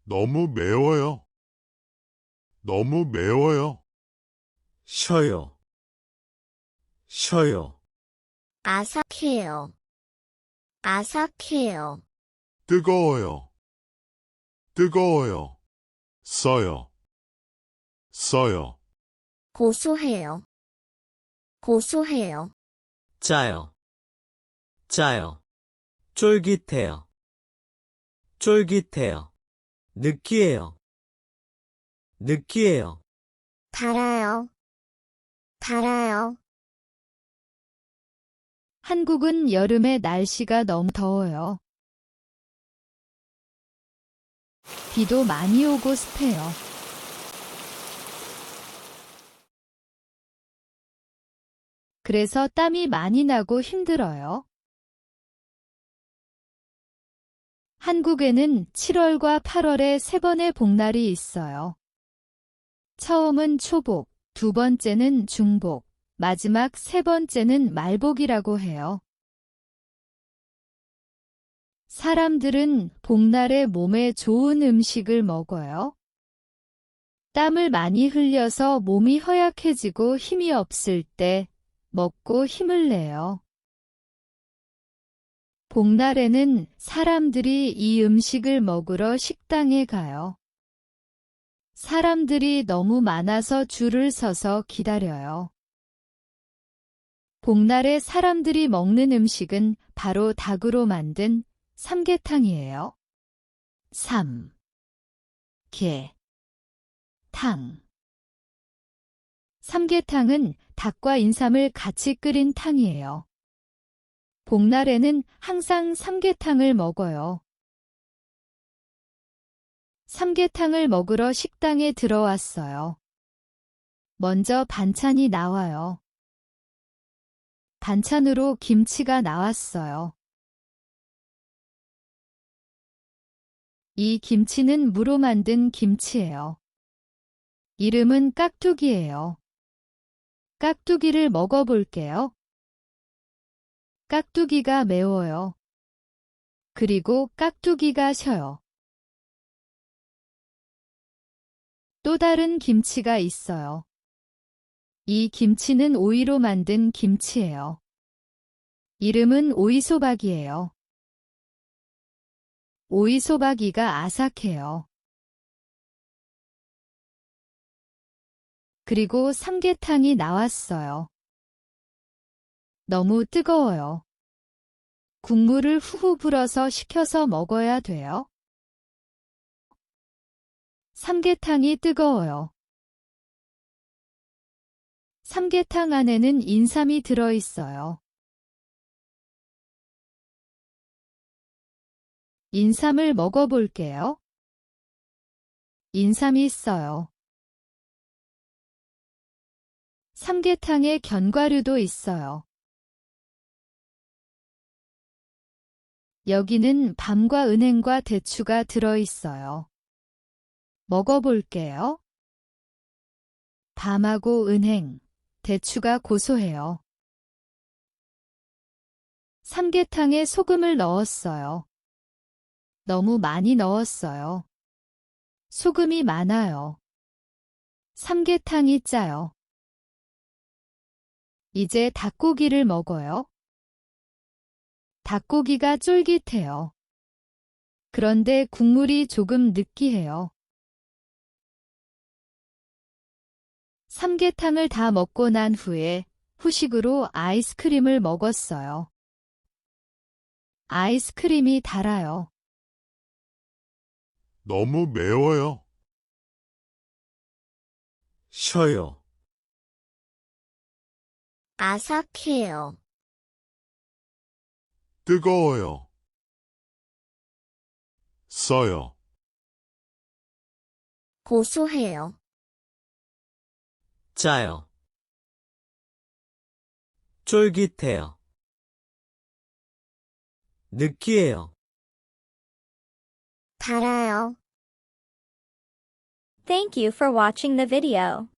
너무 매워요. 너무 매워요. 쉬어요. 쉬어요. 아삭해요. 아삭해요. 뜨거워요. 뜨거워요. 써요. 써요. 고소해요. 고소해요. 짜요. 짜요. 쫄깃해요. 쫄깃해요. 느끼해요. 느끼해요. 달아요. 달아요. 한국은 여름에 날씨가 너무 더워요. 비도 많이 오고 습해요. 그래서 땀이 많이 나고 힘들어요. 한국에는 7월과 8월에 3번의 복날이 있어요. 처음은 초복, 두 번째는 중복, 마지막 3번째는 말복이라고 해요. 사람들은 복날에 몸에 좋은 음식을 먹어요. 땀을 많이 흘려서 몸이 허약해지고 힘이 없을 때 먹고 힘을 내요. 복날에는 사람들이 이 음식을 먹으러 식당에 가요. 사람들이 너무 많아서 줄을 서서 기다려요. 복날에 사람들이 먹는 음식은 바로 닭으로 만든 삼계탕이에요. 탕. 삼계탕은 닭과 인삼을 같이 끓인 탕이에요. 복날에는 항상 삼계탕을 먹어요. 삼계탕을 먹으러 식당에 들어왔어요. 먼저 반찬이 나와요. 반찬으로 김치가 나왔어요. 이 김치는 무로 만든 김치예요. 이름은 깍두기예요. 깍두기를 먹어볼게요. 깍두기가 매워요. 그리고 깍두기가 셔요. 또 다른 김치가 있어요. 이 김치는 오이로 만든 김치예요. 이름은 오이소박이에요. 오이소박이가 아삭해요. 그리고 삼계탕이 나왔어요. 너무 뜨거워요. 국물을 후후 불어서 식혀서 먹어야 돼요. 삼계탕이 뜨거워요. 삼계탕 안에는 인삼이 들어있어요. 인삼을 먹어볼게요. 인삼이 있어요. 삼계탕에 견과류도 있어요. 여기는 밤과 은행과 대추가 들어있어요. 먹어볼게요. 밤하고 은행, 대추가 고소해요. 삼계탕에 소금을 넣었어요. 너무 많이 넣었어요. 소금이 많아요. 삼계탕이 짜요. 이제 닭고기를 먹어요. 닭고기가 쫄깃해요. 그런데 국물이 조금 느끼해요. 삼계탕을 다 먹고 난 후에 후식으로 아이스크림을 먹었어요. 아이스크림이 달아요. 너무 매워요. 쉬어요. 아삭해요. 뜨거워요. 써요. 고소해요. 짜요. 쫄깃해요. 느끼해요. 달아요. Thank you for watching the video.